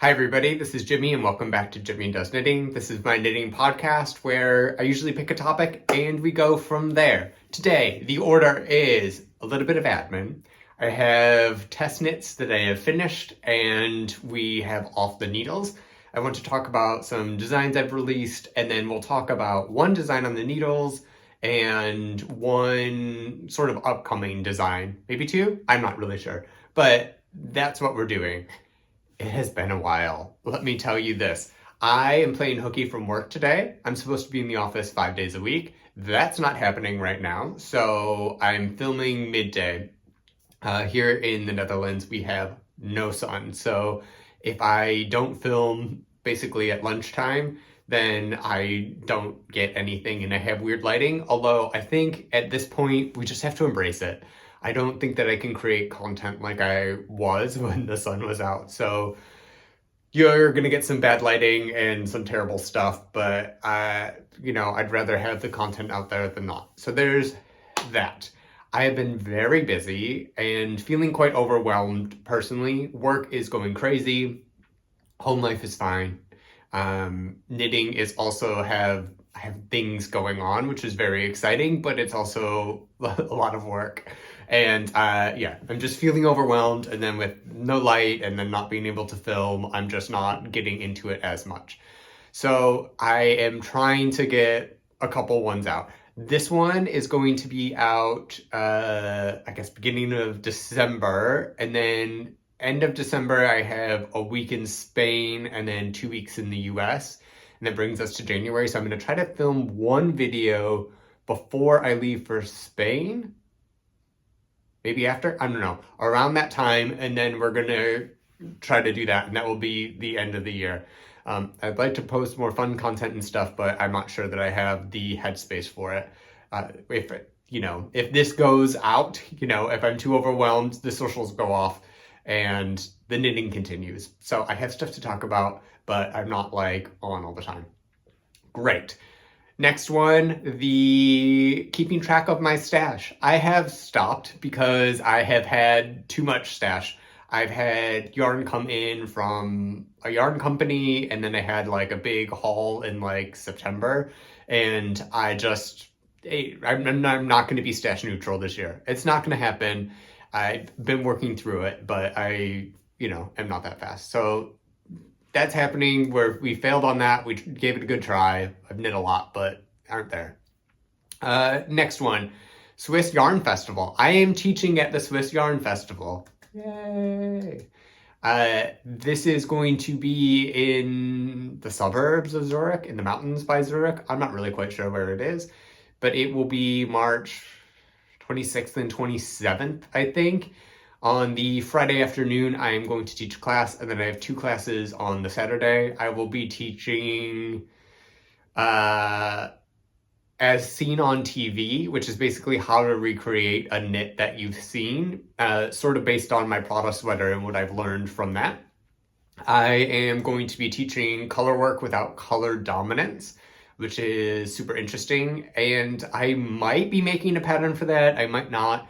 Hi everybody, this is Jimmy and welcome back to Jimmy Does Knitting. This is my knitting podcast where I usually pick a topic and we go from there. Today, the order is a little bit of admin. I have test knits that I have finished and we have off the needles. I want to talk about some designs I've released and then we'll talk about one design on the needles and one sort of upcoming design. Maybe two? I'm not really sure. But that's what we're doing. It has been a while. Let me tell you this. I am playing hooky from work today. I'm supposed to be in the office 5 days a week. That's not happening right now. So I'm filming midday. Here in the Netherlands, we have no sun. So if I don't film basically at lunchtime, then I don't get anything and I have weird lighting. Although I think at this point, we just have to embrace it. I don't think that I can create content like I was when the sun was out. So you're going to get some bad lighting and some terrible stuff, but I'd rather have the content out there than not. So there's that. I have been very busy and feeling quite overwhelmed personally. Work is going crazy. Home life is fine. Knitting is also I have things going on, which is very exciting, but it's also a lot of work. And I'm just feeling overwhelmed, and then with no light and then not being able to film, I'm just not getting into it as much. So I am trying to get a couple ones out. This one is going to be out, beginning of December, and then end of December, I have a week in Spain and then 2 weeks in the US. And that brings us to January. So I'm going to try to film one video before I leave for Spain. Maybe after, I don't know, around that time. And then we're going to try to do that. And that will be the end of the year. I'd like to post more fun content and stuff, but I'm not sure that I have the headspace for it. If this goes out, if I'm too overwhelmed, the socials go off and the knitting continues. So I have stuff to talk about, but I'm not on all the time. Great. Next one, the keeping track of my stash. I have stopped because I have had too much stash. I've had yarn come in from a yarn company, and then I had a big haul in September, and I'm not going to be stash neutral this year. It's not going to happen. I've been working through it, but I am not that fast. So that's happening where we failed on that. We gave it a good try. I've knit a lot, but aren't there. Next one, Swiss Yarn Festival. I am teaching at the Swiss Yarn Festival. Yay. This is going to be in the suburbs of Zurich, in the mountains by Zurich. I'm not really quite sure where it is, but it will be March 26th and 27th, I think. On the Friday afternoon, I am going to teach a class, and then I have 2 classes on the Saturday. I will be teaching as seen on TV, which is basically how to recreate a knit that you've seen, sort of based on my Prada sweater and what I've learned from that. I am going to be teaching color work without color dominance, which is super interesting, and I might be making a pattern for that. I might not.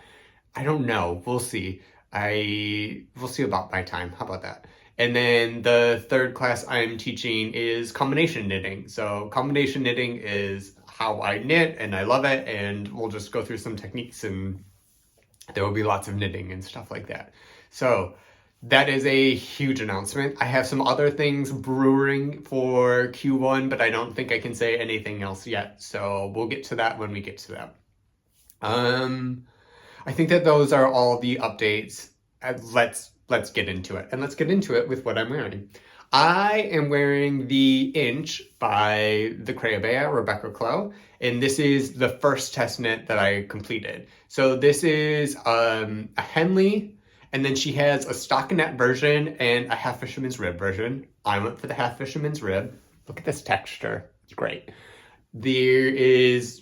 I don't know. We'll see. We'll see about my time. How about that? And then the third class I'm teaching is combination knitting. So combination knitting is how I knit, and I love it, and we'll just go through some techniques, and there will be lots of knitting and stuff like that. So that is a huge announcement. I have some other things brewing for Q1, but I don't think I can say anything else yet. So we'll get to that when we get to that. I think that those are all the updates. Let's get into it. And let's get into it with what I'm wearing. I am wearing the Insh by the Creabea, Rebecca Clow. And this is the first test knit that I completed. So this is a Henley, and then she has a stockinette version and a half fisherman's rib version. I went for the half fisherman's rib. Look at this texture. It's great. There is,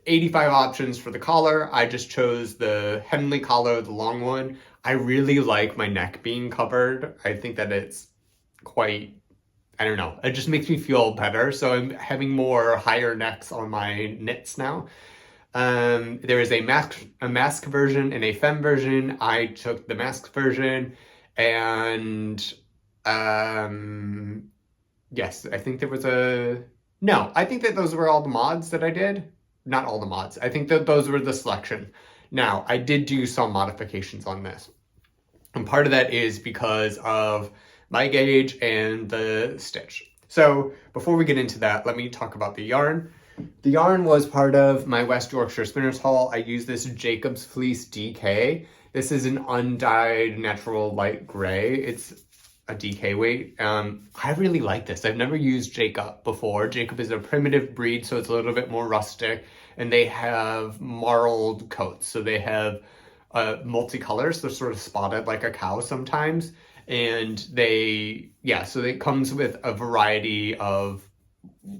85 options for the collar. I just chose the Henley collar, the long one. I really like my neck being covered. I think that it's quite, I don't know, it just makes me feel better. So I'm having more higher necks on my knits now. There is a mask version and a femme version. I took the mask version, and Yes, I think there was a... No, I think that those were all the mods that I did. Not all the mods. I think that those were the selection. Now, I did do some modifications on this. And part of that is because of my gauge and the stitch. So before we get into that, let me talk about the yarn. The yarn was part of my West Yorkshire Spinners haul. I used this Jacob's Fleece DK. This is an undyed natural light gray. It's a DK weight. I really like this. I've never used Jacob before. Jacob is a primitive breed, so it's a little bit more rustic, and they have marled coats. So they have multicolors. They're sort of spotted like a cow sometimes. And so it comes with a variety of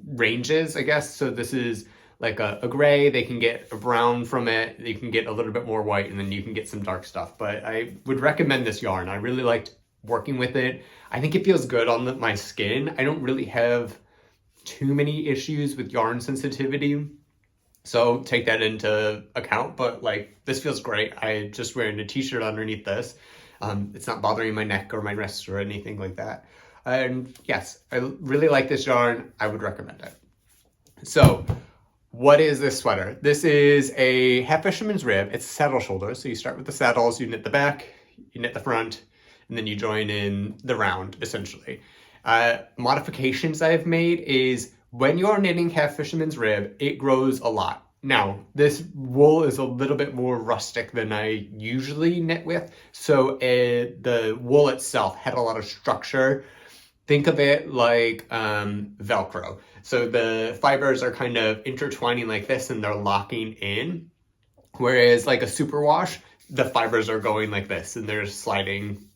ranges, I guess. So this is like a gray, they can get a brown from it, you can get a little bit more white, and then you can get some dark stuff. But I would recommend this yarn. I really liked working with it. I think it feels good on my skin. I don't really have too many issues with yarn sensitivity, so take that into account. But like, this feels great. I just wearing a t-shirt underneath this. It's not bothering my neck or my wrists or anything like that. And yes, I really like this yarn. I would recommend it. So what is this sweater? This is a half fisherman's rib. It's saddle shoulder. So you start with the saddles, you knit the back, you knit the front, and then you join in the round, essentially. Modifications I've made is when you're knitting half fisherman's rib, it grows a lot. Now, this wool is a little bit more rustic than I usually knit with, so the wool itself had a lot of structure. Think of it like Velcro. So the fibers are kind of intertwining like this and they're locking in, whereas like a superwash, the fibers are going like this and they're sliding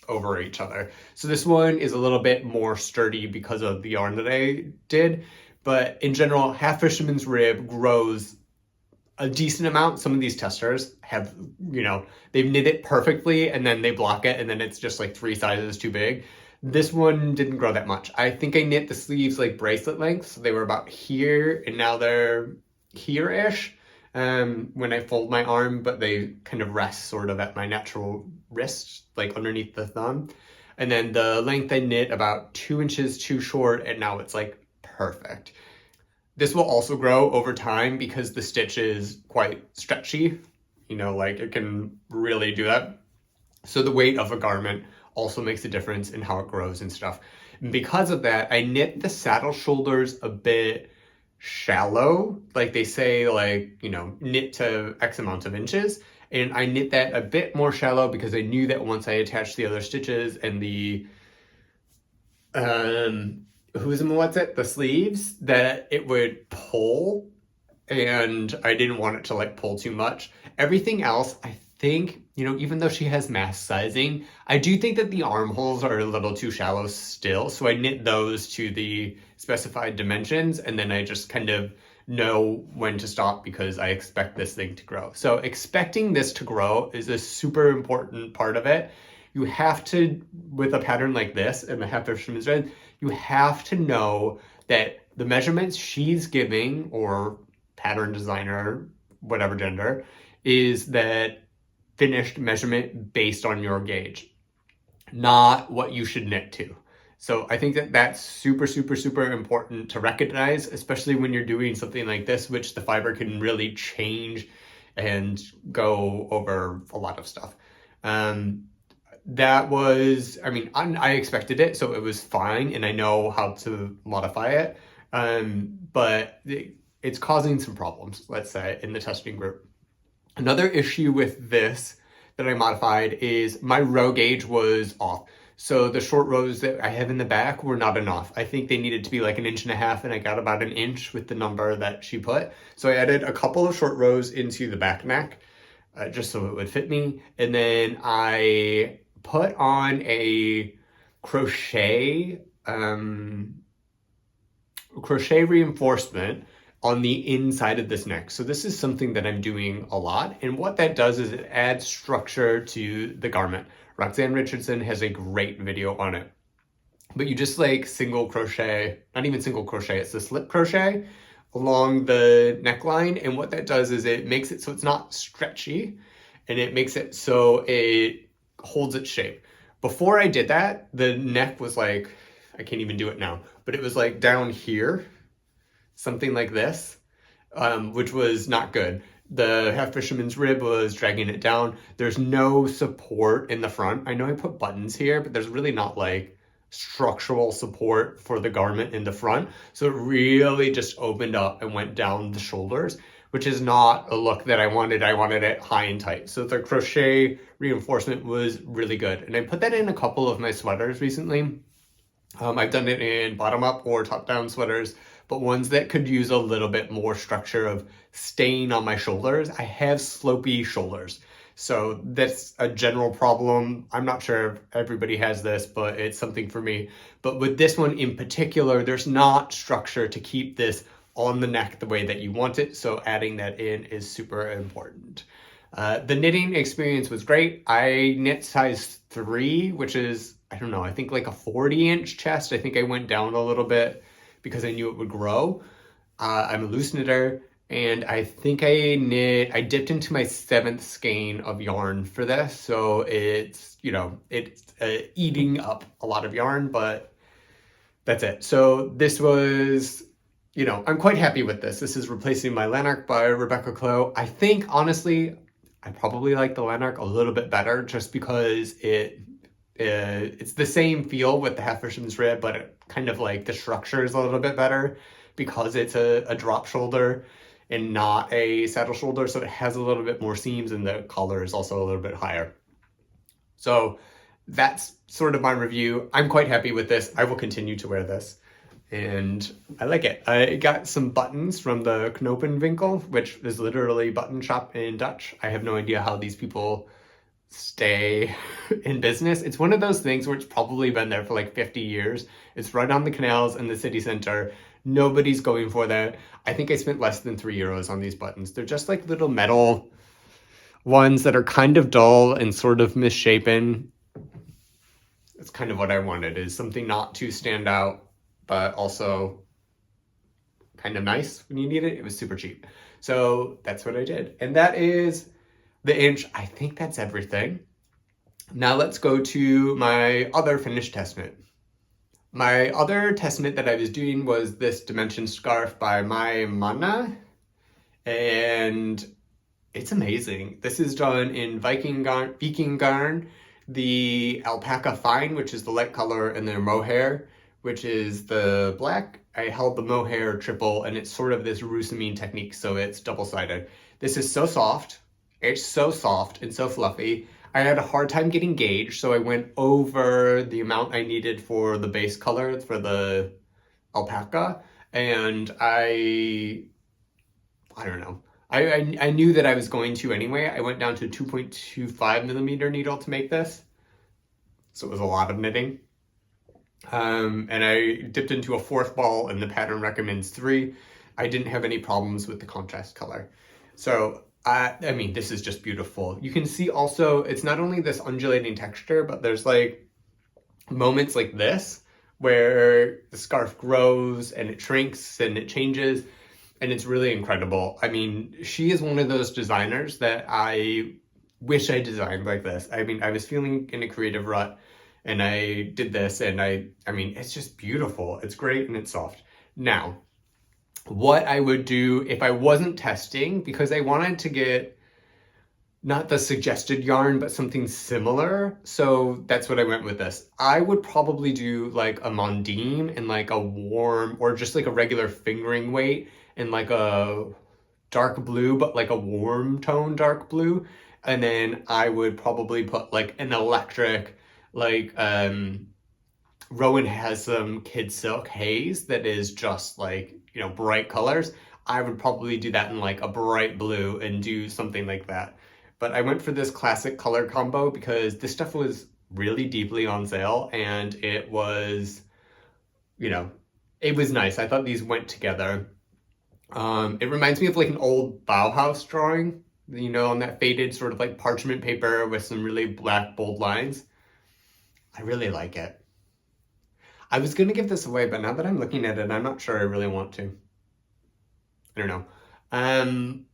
over each other. So this one is a little bit more sturdy because of the yarn that I did. But in general, half fisherman's rib grows a decent amount. Some of these testers have, they've knit it perfectly and then they block it and then it's just like 3 sizes too big. This one didn't grow that much. I think I knit the sleeves like bracelet length. So they were about here and now they're here-ish when I fold my arm, but they kind of rest sort of at my natural wrist, like underneath the thumb. And then the length I knit about 2 inches too short, and now it's like perfect. This will also grow over time because the stitch is quite stretchy, like it can really do that. So the weight of a garment also makes a difference in how it grows and stuff. And because of that, I knit the saddle shoulders a bit shallow. Like they say, like, knit to X amount of inches. And I knit that a bit more shallow because I knew that once I attached the other stitches and the, the sleeves, that it would pull, and I didn't want it to like pull too much. Everything else, I think, even though she has mass sizing, I do think that the armholes are a little too shallow still. So I knit those to the specified dimensions, and then I just kind of know when to stop because I expect this thing to grow. So expecting this to grow is a super important part of it. You have to, with a pattern like this and the half fisherman's rib, you have to know that the measurements she's giving, or pattern designer, whatever gender, is that finished measurement based on your gauge, not what you should knit to. So I think that that's super, super, super important to recognize, especially when you're doing something like this, which the fiber can really change and go over a lot of stuff. That was, I expected it, so it was fine, and I know how to modify it. But it's causing some problems, let's say, in the testing group. Another issue with this that I modified is my row gauge was off. So the short rows that I have in the back were not enough. I think they needed to be like 1.5 inches, and I got about 1 inch with the number that she put. So I added a couple of short rows into the back neck, just so it would fit me. And then I put on a crochet reinforcement on the inside of this neck. So this is something that I'm doing a lot. And what that does is it adds structure to the garment. Roxanne Richardson has a great video on it. But you just like single crochet, not even single crochet, it's a slip crochet along the neckline. And what that does is it makes it so it's not stretchy, and it makes it so it holds its shape. Before I did that, the neck was like, I can't even do it now, but it was like down here, something like this, which was not good. The half fisherman's rib was dragging it down. There's no support in the front. I know I put buttons here, but there's really not like structural support for the garment in the front. So it really just opened up and went down the shoulders, which is not a look that I wanted. I wanted it high and tight. So the crochet reinforcement was really good. And I put that in a couple of my sweaters recently. I've done it in bottom up or top down sweaters, but ones that could use a little bit more structure of staying on my shoulders. I have slopey shoulders, so that's a general problem. I'm not sure if everybody has this, but it's something for me. But with this one in particular, there's not structure to keep this on the neck the way that you want it, so adding that in is super important. The knitting experience was great. I knit size 3, which is, I don't know, I think like a 40-inch chest. I think I went down a little bit because I knew it would grow. I'm a loose knitter, and I think I dipped into my 7th skein of yarn for this. So it's, you know, it's eating up a lot of yarn, but that's it. So this was, you know, I'm quite happy with this. This is replacing my Lanark by Rebecca Clow. I think, honestly, I probably like the Lanark a little bit better just because it's the same feel with the half fisherman's rib, but it kind of like the structure is a little bit better because it's a drop shoulder and not a saddle shoulder. So it has a little bit more seams and the collar is also a little bit higher. So that's sort of my review. I'm quite happy with this. I will continue to wear this and I like it. I got some buttons from the Knopenwinkel, which is literally button shop in Dutch. I have no idea how these people stay in business. It's one of those things where it's probably been there for like 50 years. It's right on the canals in the city center. Nobody's going for that. I think I spent less than €3 on these buttons. They're just like little metal ones that are kind of dull and sort of misshapen. It's kind of what I wanted, is something not too stand out, but also kind of nice when you need it. It was super cheap. So that's what I did. And that is the Inch. I think that's everything. Now let's go to my other finished testament. My other testament that I was doing was this dimension scarf by Meissner, and it's amazing. This is done in Viking Garn, the Alpaca Fine, which is the light color, and the mohair, which is the black. I held the mohair triple, and it's sort of this russamine technique, so it's double-sided. This is so soft. It's so soft and so fluffy. I had a hard time getting gauge, so I went over the amount I needed for the base color for the alpaca, and I don't know. I knew that I was going to anyway. I went down to 2.25 millimeter needle to make this, so it was a lot of knitting. And I dipped into a 4th ball, and the pattern recommends 3. I didn't have any problems with the contrast color. So I mean, this is just beautiful. You can see also, it's not only this undulating texture, but there's like moments like this where the scarf grows and it shrinks and it changes, and it's really incredible. I mean, she is one of those designers that I wish I designed like this. I mean, I was feeling in a creative rut and I did this, and I mean, it's just beautiful. It's great and it's soft. Now, what I would do if I wasn't testing, because I wanted to get not the suggested yarn, but something similar. So that's what I went with this. I would probably do like a Mondim and like a warm, or just like a regular fingering weight and like a dark blue, but like a warm tone dark blue. And then I would probably put like an electric, like Rowan has some Kid Silk Haze that is just like, you know, bright colors. I would probably do that in like a bright blue and do something like that. But I went for this classic color combo because this stuff was really deeply on sale, and it was, you know, it was nice. I thought these went together. It reminds me of like an old Bauhaus drawing, you know, on that faded sort of like parchment paper with some really black bold lines. I really like it. I was going to give this away, but now that I'm looking at it, I'm not sure I really want to. I don't know.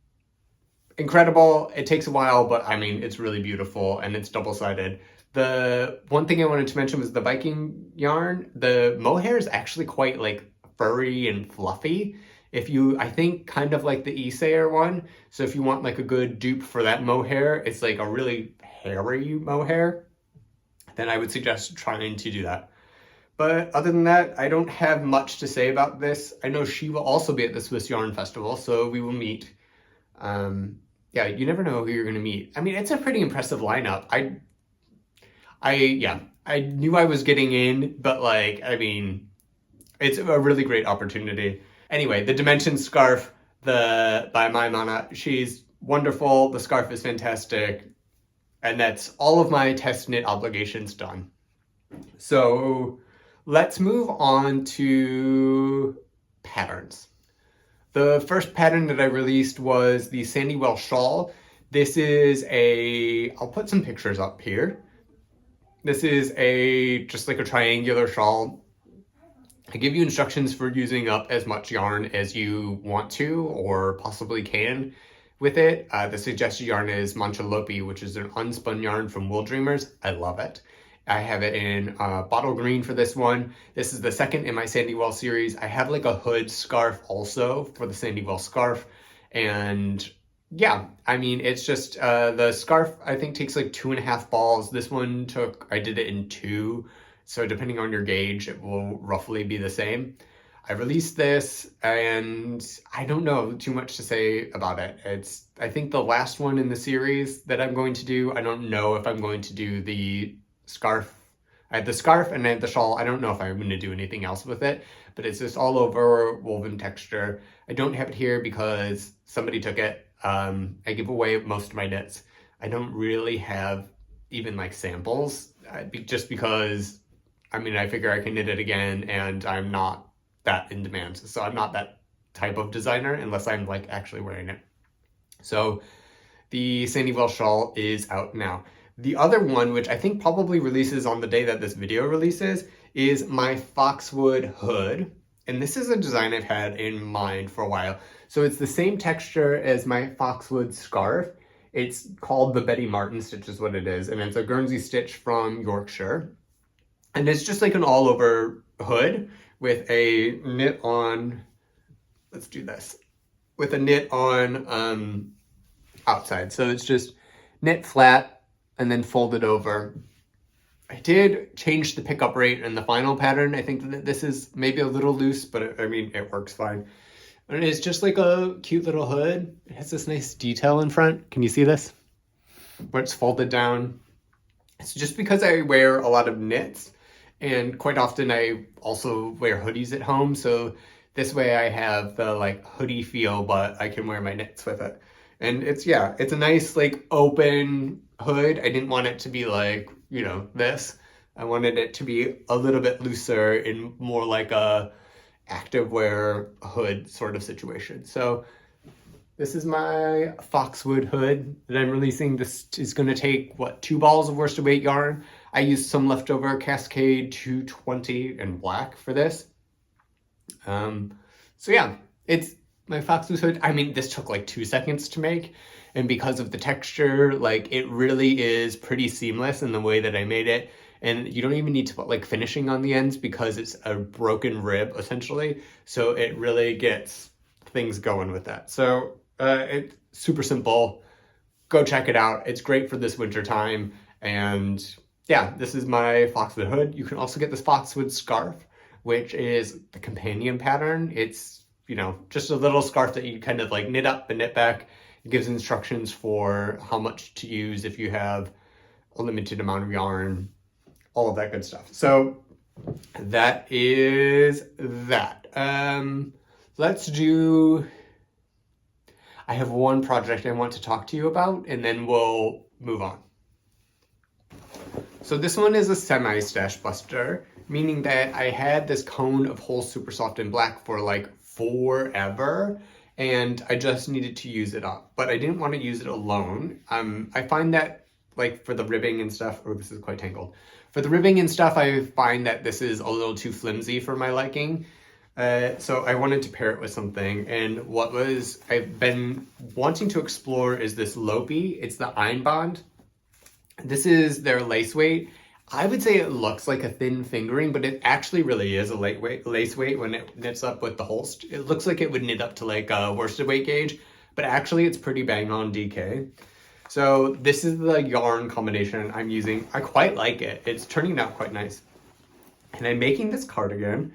Incredible. It takes a while, but I mean, it's really beautiful and it's double-sided. The one thing I wanted to mention was the Viking yarn. The mohair is actually quite like furry and fluffy. I think kind of like the Isair one. So if you want like a good dupe for that mohair, it's like a really hairy mohair, then I would suggest trying to do that. But other than that, I don't have much to say about this. I know she will also be at the Swiss Yarn Festival, so we will meet. Yeah, you never know who you're going to meet. I mean, it's a pretty impressive lineup. I knew I was getting in, but like, I mean, it's a really great opportunity. Anyway, the Dimension scarf by my Mana, she's wonderful. The scarf is fantastic. And that's all of my test knit obligations done. So let's move on to patterns. The first pattern that I released was the Sandywell Shawl. This is I'll put some pictures up here. This is just like a triangular shawl. I give you instructions for using up as much yarn as you want to or possibly can with it. The suggested yarn is Manchelopis, which is an unspun yarn from Wool Dreamers. I love it. I have it in bottle green for this one. This is the second in my Sandywell series. I have like a hood scarf also for the Sandywell scarf. And yeah, I mean, it's just the scarf I think takes like 2.5 balls. This one I did it in 2. So depending on your gauge, it will roughly be the same. I released this and I don't know too much to say about it. It's, I think, the last one in the series that I'm going to do. I don't know if I'm going to do the scarf. I have the scarf and I have the shawl. I don't know if I'm going to do anything else with it, but it's just all over woven texture. I don't have it here because somebody took it. I give away most of my knits. I don't really have even like samples just because, I mean, I figure I can knit it again and I'm not that in demand. So I'm not that type of designer unless I'm like actually wearing it. So the Sandywell Shawl is out now. The other one, which I think probably releases on the day that this video releases, is my Foxwood Hood. And this is a design I've had in mind for a while. So it's the same texture as my Foxwood scarf. It's called the Betty Martin stitch is what it is. And it's a Guernsey stitch from Yorkshire. And it's just like an all over hood with a knit on, let's do this, with a knit on outside. So it's just knit flat and then folded over. I did change the pickup rate in the final pattern. I think that this is maybe a little loose, but I mean, it works fine. And it's just like a cute little hood. It has this nice detail in front. Can you see this? Where it's folded down. It's just because I wear a lot of knits and quite often I also wear hoodies at home. So this way I have the like hoodie feel, but I can wear my knits with it. And it's a nice like open hood. I didn't want it to be like, you know, this. I wanted it to be a little bit looser and more like a activewear hood sort of situation. So this is my Foxwood Hood that I'm releasing. This is going to take, 2 balls of worsted weight yarn. I used some leftover Cascade 220 in black for this. So yeah, it's my Foxwood Hood. I mean, this took like 2 seconds to make. And because of the texture, like it really is pretty seamless in the way that I made it. And you don't even need to put like finishing on the ends because it's a broken rib essentially. So it really gets things going with that. So it's super simple. Go check it out. It's great for this winter time. And yeah, this is my Foxwood Hood. You can also get this Foxwood scarf, which is the companion pattern. It's, you know, just a little scarf that you kind of like knit up and knit back. It gives instructions for how much to use if you have a limited amount of yarn, all of that good stuff. So that is that. I have one project I want to talk to you about and then we'll move on. So this one is a semi-stash buster, meaning that I had this cone of Holst Supersoft in black for like forever and I just needed to use it up, but I didn't want to use it alone. I find that like for the ribbing and stuff, this is quite tangled. For the ribbing and stuff, I find that this is a little too flimsy for my liking. So I wanted to pair it with something, and I've been wanting to explore is this Lopi. It's the Einband. This is their lace weight. I would say it looks like a thin fingering, but it actually really is a lightweight lace weight when it knits up with the Holst. It looks like it would knit up to like a worsted weight gauge, but actually it's pretty bang on DK. So this is the yarn combination I'm using. I quite like it. It's turning out quite nice. And I'm making this cardigan.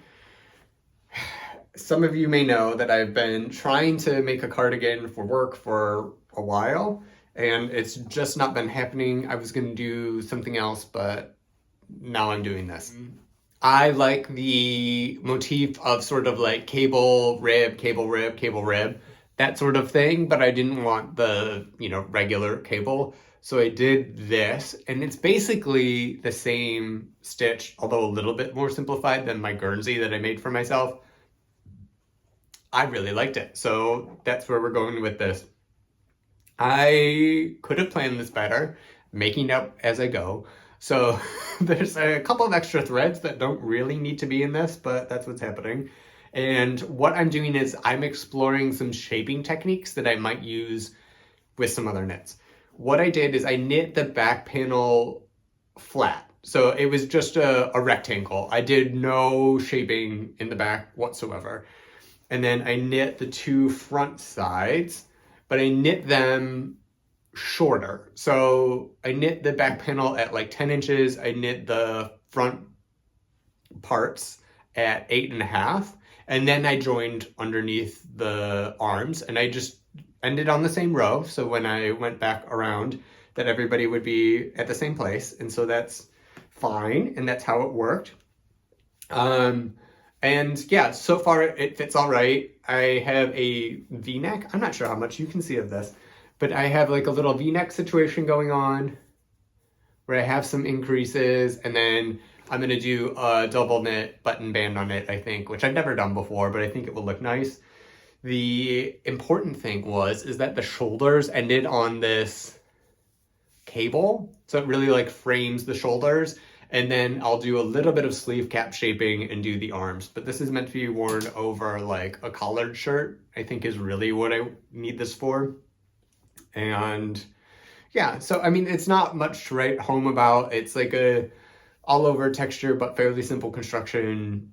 Some of you may know that I've been trying to make a cardigan for work for a while, and it's just not been happening. I was going to do something else, but now I'm doing this. I like the motif of sort of like cable, rib, cable, rib, cable, rib, that sort of thing, but I didn't want the, regular cable. So I did this, and it's basically the same stitch, although a little bit more simplified than my Guernsey that I made for myself. I really liked it, so that's where we're going with this. I could have planned this better, making up as I go. So there's a couple of extra threads that don't really need to be in this, but that's what's happening. And what I'm doing is I'm exploring some shaping techniques that I might use with some other knits. What I did is I knit the back panel flat. So it was just a rectangle. I did no shaping in the back whatsoever. And then I knit the two front sides, but I knit them shorter. So I knit the back panel at like 10 inches. I knit the front parts at 8.5. And then I joined underneath the arms, and I just ended on the same row. So when I went back around, that everybody would be at the same place. And so that's fine. And that's how it worked. And yeah, so far it fits all right. I have a V-neck. I'm not sure how much you can see of this, but I have like a little V-neck situation going on where I have some increases, and then I'm going to do a double knit button band on it, I think, which I've never done before, but I think it will look nice. The important thing is that the shoulders ended on this cable, so it really like frames the shoulders. And then I'll do a little bit of sleeve cap shaping and do the arms. But this is meant to be worn over like a collared shirt, I think is really what I need this for. And yeah, so I mean, it's not much to write home about. It's like a all over texture, but fairly simple construction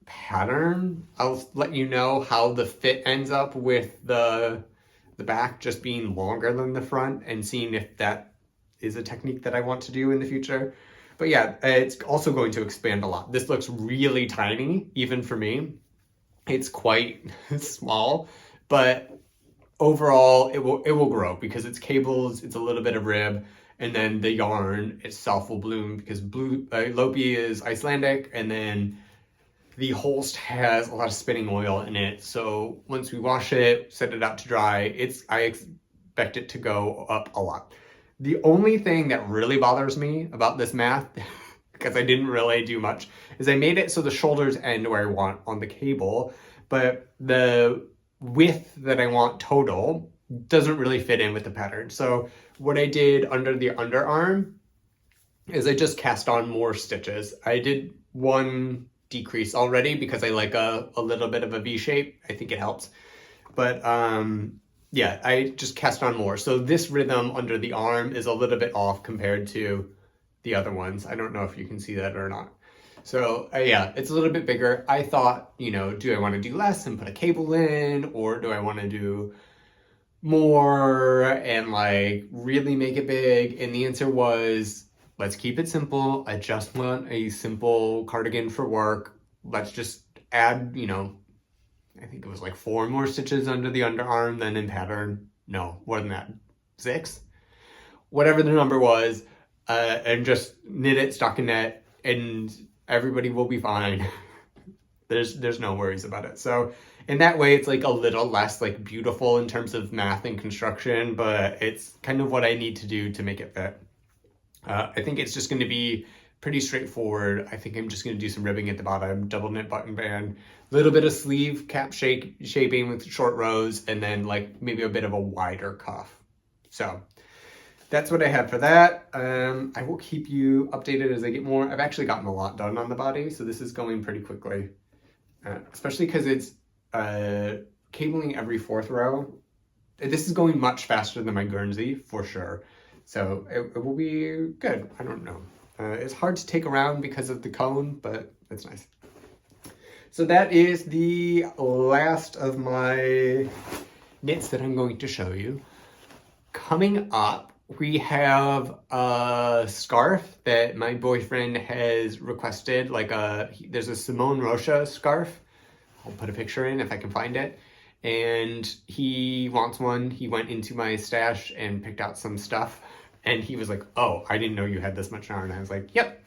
pattern. I'll let you know how the fit ends up with the back just being longer than the front, and seeing if that is a technique that I want to do in the future. But yeah, it's also going to expand a lot. This looks really tiny, even for me. It's quite small, but overall it will grow because it's cables, it's a little bit of rib, and then the yarn itself will bloom because Lopi is Icelandic, and then the Holst has a lot of spinning oil in it. So once we wash it, set it out to dry, I expect it to go up a lot. The only thing that really bothers me about this math, because I didn't really do much, is I made it so the shoulders end where I want on the cable, but the width that I want total doesn't really fit in with the pattern. So what I did under the underarm is I just cast on more stitches. I did one decrease already because I like a little bit of a V shape. I think it helps. But yeah, I just cast on more. So this rhythm under the arm is a little bit off compared to the other ones. I don't know if you can see that or not. So yeah, it's a little bit bigger. I thought, do I want to do less and put a cable in, or do I want to do more and like really make it big? And the answer was, let's keep it simple. I just want a simple cardigan for work. Let's just add, I think it was like 4 more stitches under the underarm than in pattern. No, more than that. 6? Whatever the number was, and just knit it stockinette, and everybody will be fine. There's no worries about it. So in that way, it's like a little less like beautiful in terms of math and construction, but it's kind of what I need to do to make it fit. I think it's just going to be pretty straightforward. I think I'm just going to do some ribbing at the bottom, double knit button band, a little bit of sleeve cap shaping with short rows, and then like maybe a bit of a wider cuff. So that's what I have for that. I will keep you updated as I get more. I've actually gotten a lot done on the body, so this is going pretty quickly, especially because it's cabling every 4th row. This is going much faster than my Guernsey, for sure. So it will be good. I don't know. It's hard to take around because of the cone, but it's nice. So that is the last of my knits that I'm going to show you. Coming up, we have a scarf that my boyfriend has requested, there's a Simone Rocha scarf. I'll put a picture in if I can find it. And he wants one. He went into my stash and picked out some stuff. And he was like, oh, I didn't know you had this much yarn. I was like, yep,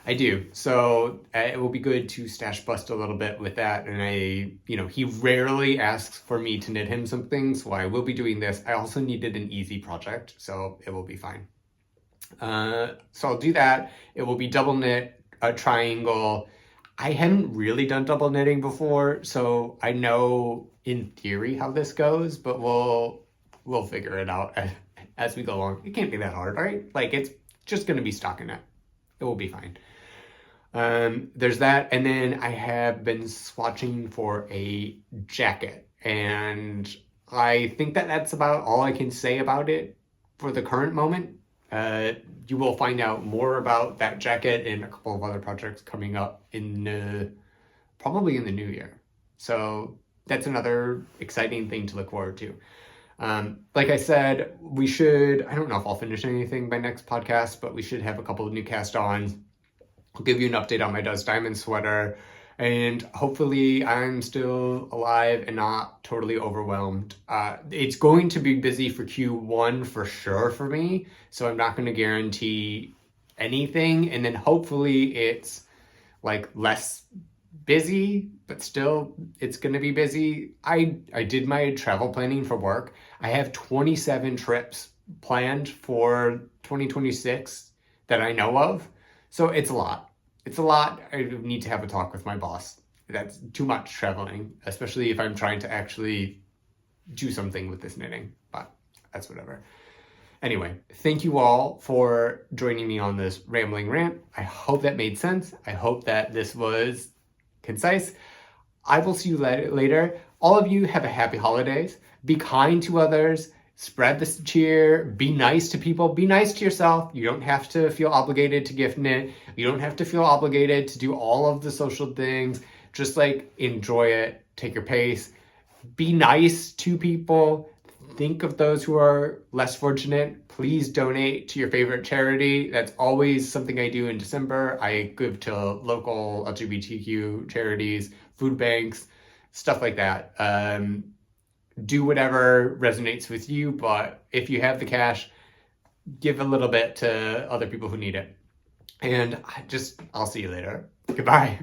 I do. So it will be good to stash bust a little bit with that. And he rarely asks for me to knit him something, so I will be doing this. I also needed an easy project, so it will be fine. So I'll do that. It will be double knit, a triangle. I hadn't really done double knitting before, so I know in theory how this goes, but we'll figure it out as we go along. It can't be that hard, right? Like, it's just going to be stockinette. It will be fine. There's that, and then I have been swatching for a jacket, and I think that's about all I can say about it for the current moment. You will find out more about that jacket and a couple of other projects coming up probably in the new year. So that's another exciting thing to look forward to. Like I said, I don't know if I'll finish anything by next podcast, but we should have a couple of new cast-ons. I'll give you an update on my Does Diamond sweater, and hopefully I'm still alive and not totally overwhelmed. It's going to be busy for Q1 for sure for me, so I'm not going to guarantee anything, and then hopefully it's like less busy, but still it's going to be busy. I did my travel planning for work. I have 27 trips planned for 2026 that I know of. So it's a lot. It's a lot. I need to have a talk with my boss. That's too much traveling, especially if I'm trying to actually do something with this knitting, but that's whatever. Anyway, thank you all for joining me on this rambling rant. I hope that made sense. I hope that this was concise. I will see you later. All of you have a happy holidays. Be kind to others. Spread this cheer. Be nice to people. Be nice to yourself. You don't have to feel obligated to gift knit. You don't have to feel obligated to do all of the social things. Just enjoy it. Take your pace. Be nice to people. Think of those who are less fortunate. Please donate to your favorite charity. That's always something I do in December. I give to local LGBTQ charities, food banks, stuff like that. Do whatever resonates with you, but if you have the cash, give a little bit to other people who need it. And I'll see you later. Goodbye.